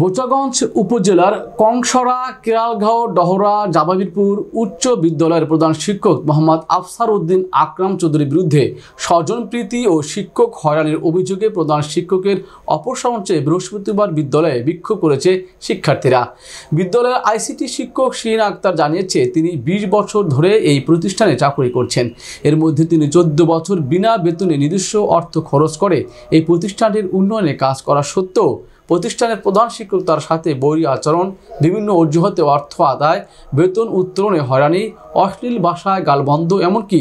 বোচাগঞ্জ উপজেলার কংসরা, কেরালগাঁও, ডহরা, জাবাবিরপুর উচ্চ বিদ্যালয়ের প্রধান শিক্ষক মোহাম্মদ আফসার উদ্দিন আকরাম চৌধুরীর বিরুদ্ধে স্বজনপ্রীতি ও শিক্ষক হয়রানির অভিযোগে প্রধান শিক্ষকের অপসারণ চেয়ে বৃহস্পতিবার বিদ্যালয়ে বিক্ষোভ করেছে শিক্ষার্থীরা। বিদ্যালয়ের আইসিটি শিক্ষক শিরিন আক্তার জানিয়েছে, তিনি 20 বছর ধরে এই প্রতিষ্ঠানে চাকরি করছেন। এর মধ্যে তিনি 14 বছর বিনা বেতনে নিজস্ব অর্থ খরচ করে এই প্রতিষ্ঠানটির উন্নয়নে কাজ করা সত্ত্বেও প্রতিষ্ঠানের প্রধান শিক্ষক তার সাথে বৈরী আচরণ, বিভিন্ন অজুহাতে অর্থ আদায়, বেতন উত্তোলনে হয়রানি, অশ্লীল ভাষায় গালবন্ধ, এমনকি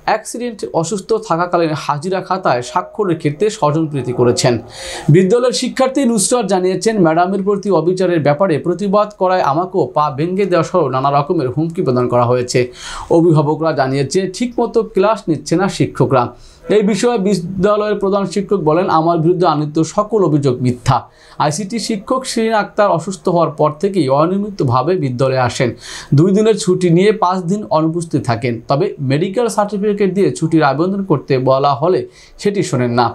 অ্যাক্সিডেন্ট অসুস্থ থাকাকালীন হাজিরা খাতায় স্বাক্ষরের ক্ষেত্রে স্বজনপ্রীতি করেছেন। বিদ্যালয়ের শিক্ষার্থী নুসরাত জানিয়েছেন, ম্যাডামের প্রতি অবিচারের ব্যাপারে প্রতিবাদ করায় আমাকেও পা ভেঙে দেওয়া সহ নানা রকমের হুমকি প্রদান করা হয়েছে। অভিভাবকরা জানিয়েছে, ঠিকমতো ক্লাস নিচ্ছে না শিক্ষকরা। এই বিষয়ে বিদ্যালয়ের প্রধান শিক্ষক বলেন, আমার বিরুদ্ধে আনীত সকল অভিযোগ মিথ্যা। আইসিটি শিক্ষক শিরিন আক্তার অসুস্থ হওয়ার পর থেকেই অনিয়মিতভাবে বিদ্যালয়ে আসেন। 2 দিনের ছুটি নিয়ে 5 দিন অনুপস্থিত থাকেন। তবে মেডিকেল সার্টিফিকেট দিয়ে ছুটির আবেদন করতে বলা হলে সেটি শোনেন না।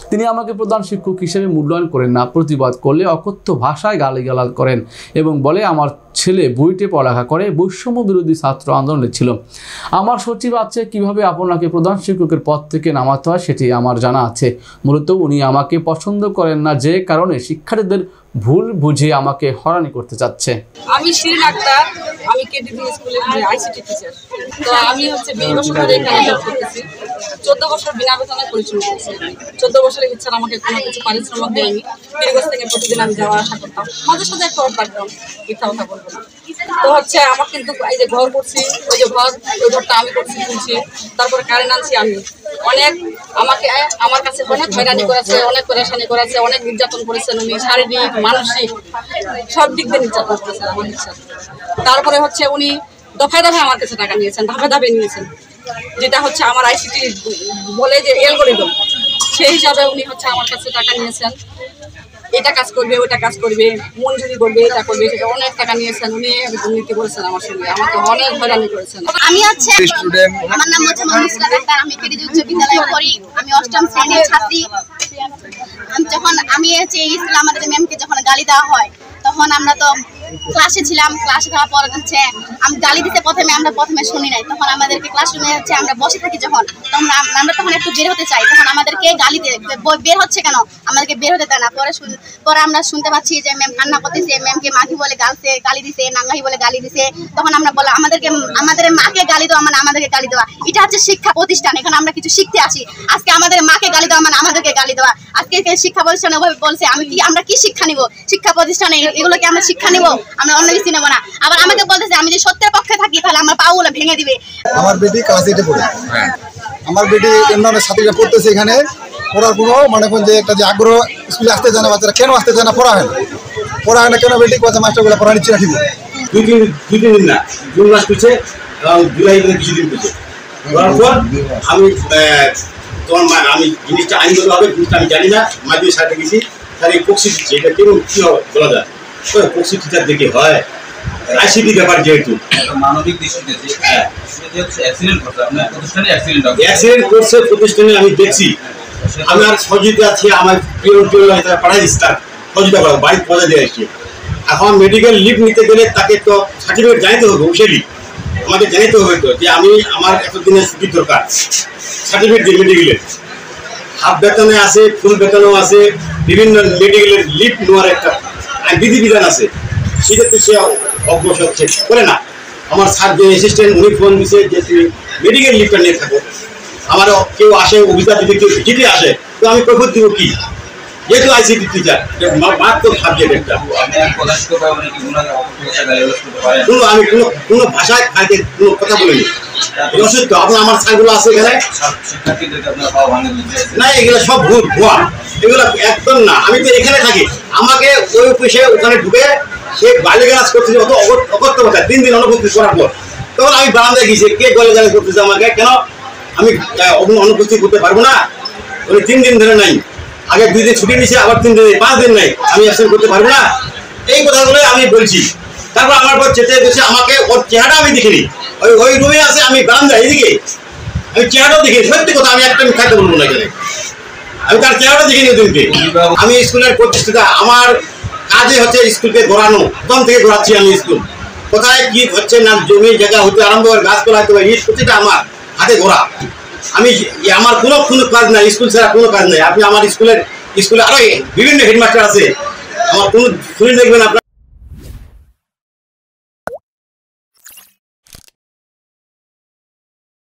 তিনি আমাকে প্রধান শিক্ষক হিসেবে মূল্যায়ন করেন না। প্রতিবাদ করলে অকথ্য ভাষায় গালিগালাজ করেন এবং বলে, আমার ছেলে বুয়েটে পড়ালেখা করে, বৈষম্য বিরোধী ছাত্র আন্দোলনে ছিল। আমার সচিব আছে, কিভাবে আপনাকে প্রধান শিক্ষকের পদ থেকে নামাতে হয় সেটি আমার জানা আছে। মূলত উনি আমাকে পছন্দ করেন না, যে কারণে শিক্ষার্থীদের ভুল বুঝে আমাকে হয়রানি করতে চাচ্ছে। আমি শিরিন আক্তার, আমি কেডিবি স্কুলের আইসিটি টিচার। তো আমি 20 বছর ধরে এখানে জব করতেছি। 14 বছর বিনা বেতনে পরিশ্রম করছি। 14 বছরের ইচ্ছা আমাকে কোনো কিছু পারিশ্রমিক দেয়নি। ফেরিগঞ্জ থেকে প্রতিদিন আমি যাওয়া আসা করতাম। মাঝে সাথে একটা অফ রাখতাম, মিথ্যা কথা বলবো না। তো আমার কিন্তু এই যে ঘর করছি, ওই ঘরটা আমি করছি, তুলছি, তারপরে কারেন্ট আনছি আমি। আমার কাছে অনেক হয়রানি করেছে, অনেক পরেশানি করেছে, অনেক নির্যাতন করেছেন উনি, শারীরিক, মানসিক সব দিক দিয়ে নির্যাতন করেছেন আমার সাথে। তারপরে উনি দফায় দফায় আমার কাছে টাকা নিয়েছেন, ধাপে ধাপে নিয়েছেন, যেটা আমার আইসিটি বলে যে অ্যালগরিদম, সেই হিসাবে উনি আমার কাছে টাকা নিয়েছেন। এটা কাজ করবে, ওটা কাজ করবে, মঞ্জুরি করবে, এটা করবে, সেটা অনেক টাকা নিয়েছেন উনি। দুর্নীতি করেছেন আমার সঙ্গে, আমাকে অনেক হয়রানি করেছেন। আমি স্টুডেন্ট, আমার নাম নুসরাত আক্তার, আমি কেডিজি উচ্চ বিদ্যালয়ে পড়ি, আমি 8ম শ্রেণীর ছাত্রী। যখন আমি স্কুলে আমাদের ম্যামকে যখন গালি দেওয়া হয়, তখন আমরা তো ক্লাসে ছিলাম। ক্লাসে যাওয়ার পর আমি গালি দিতে আমরা প্রথমে শুনি নাই। তখন আমাদেরকে ক্লাসরুমে আমরা বসে থাকি, তখন আমরা তখন একটু বের হতে চাই, তখন আমাদেরকে গালি দিয়ে বের হচ্ছে কেন, আমাদেরকে বের হতে দেয় না। পরে আমরা শুনতে পাচ্ছি যে ম্যাম কান্না করতেছে, ম্যামকে মাকে বলে গালি দিছে, নাঙ্গাহি বলে গালি দিছে। তখন আমরা বললাম, আমাদের মাকে গালি দেওয়া মানে আমাদেরকে গালি দেওয়া। এটা শিক্ষা প্রতিষ্ঠান, এখানে আমরা কিছু শিখতে আসি। আজকে আমাদের মাকে গালি দেওয়া মানে আমাদেরকে গালি দেওয়া। আজকে শিক্ষা প্রতিষ্ঠানে ওভাবে বলছে, আমরা কি শিক্ষা নিব? শিক্ষা প্রতিষ্ঠানে এগুলোকে আমরা শিক্ষা নিব? আমরা অন্য কিছু নেবো না। আবার আমাকে বলতেছে, আমি যদি সত্যের পক্ষে থাকি তাহলে আমার পাগুলো ভেঙে দিবে। আমার বেটি ক্লাস 8-এ পড়ে। আমার বেটি এমন ছাত্রীরা পড়তেছে এখানে, পড়ার কোনো যে একটা যে আগ্রহ, স্কুলে আসতে চায় না বাচ্চারা। কেন আসতে চায় না? পড়া হয় না কেন? বেটি কথা মাস্টারগুলো পড়া নিচ্ছে না, ঠিক দুই তিন দিন না, 2 মাস পিছিয়ে, জুলাই কিছুদিন পিছিয়ে করার পর আমি জিনিসটা আইনগত হবে, জিনিসটা আমি জানি না। মাধ্যমিক সাথে গেছি, তার এই পক্ষী দিচ্ছে, এটা কেমন কি বলা যায়? পক্ষী টিচার দেখে হয় আইসিটি ব্যাপার, যেহেতু মানবিক দৃষ্টিতে অ্যাক্সিডেন্ট করছে প্রতিষ্ঠানে আমি দেখছি। আমার সহযোগিতা আছে, আমার পাঠাই দিচ্ছি, তার সহযোগিতা করা বাইক পৌঁছা দিয়ে আসছে। এখন মেডিকেল লিভ নিতে গেলে তাকে তো সার্টিফিকেট জানাতে হবে, অবশ্যই আমাদের জানাতে হবে তো যে আমার এতদিনের ছুটির দরকার। সার্টিফিকেট দিয়ে মেডিকেলের হাফ বেতনে আছে, ফুল বেতনও আছে, বিভিন্ন মেডিকেলের লিভ নেওয়ার একটা বিধিবিধান আছে, সেটা তো সে অগ্রসর করে না। আমার স্যার যে অ্যাসিস্ট্যান্ট, উনি ফোন দিচ্ছে যে তুমি মেডিকেল লিভটা নিয়ে থাকো। আমারও কেউ আসে, অভিজ্ঞতা যদি কেউ চিঠি আসে, তো আমি কৈফিয়ত দিব কি? যেহেতু আইসিটি টিচার, মারাত্মক সাবজেক্ট একটা, আমি কোনো ভাষায় কোনো কথা বলিনি। অসুস্থ আমার স্যারগুলো আছে এখানে না, এগুলো সব ভুয়া, এগুলো একদম না। আমি তো এখানে থাকি, আমাকে ওই অফিসে ওখানে ঢুকে সে গালিগালাজ করতেছে, অত অকথ্য কথা। 3 দিন অনুপস্থিত করার পর তখন আমি বারান্দায় গেছি, কে গালিগালাজ করতেছে আমাকে, কেন আমি অনুপস্থিত করতে পারবো না? উনি 3 দিন ধরে নাই, আগে 2 দিন ছুটি নিয়েছে, আবার 3 দিন 5 দিন নাই, আমি অ্যাবসেন্ট করতে পারবো না? এই কথাগুলো আমি বলছি। তারপর আমার পর চেতে গেছে, আমাকে ওর চেহারা আমি দেখিনি, ওই রুমে আছে, আমি বারান্দায় এদিকে, আমি চেহারাও দেখিনি। সত্যি কথা, আমি একটা খাইতে বলবো না এখানে, আমি তার চেহারাটা দেখিনি ওদিনকে। আমি স্কুলের প্রতিষ্ঠাতা, আমার কাজে হচ্ছে স্কুলকে গড়ানো, প্রথম থেকে গড়াচ্ছি আমি স্কুল। কোথায় কি হচ্ছে না জমি জায়গা হতে আরম্ভ করে গাছপালা হতে এই প্রতিটা আমার হাতে গড়া। আমি আমার কোনো কাজ নাই, স্কুল ছাড়া কোনো কাজ নাই। আপনি আমার স্কুলে আরো বিভিন্ন হেডমাস্টার আছে, আমার কোনো শুনে দেখবেন আপনার।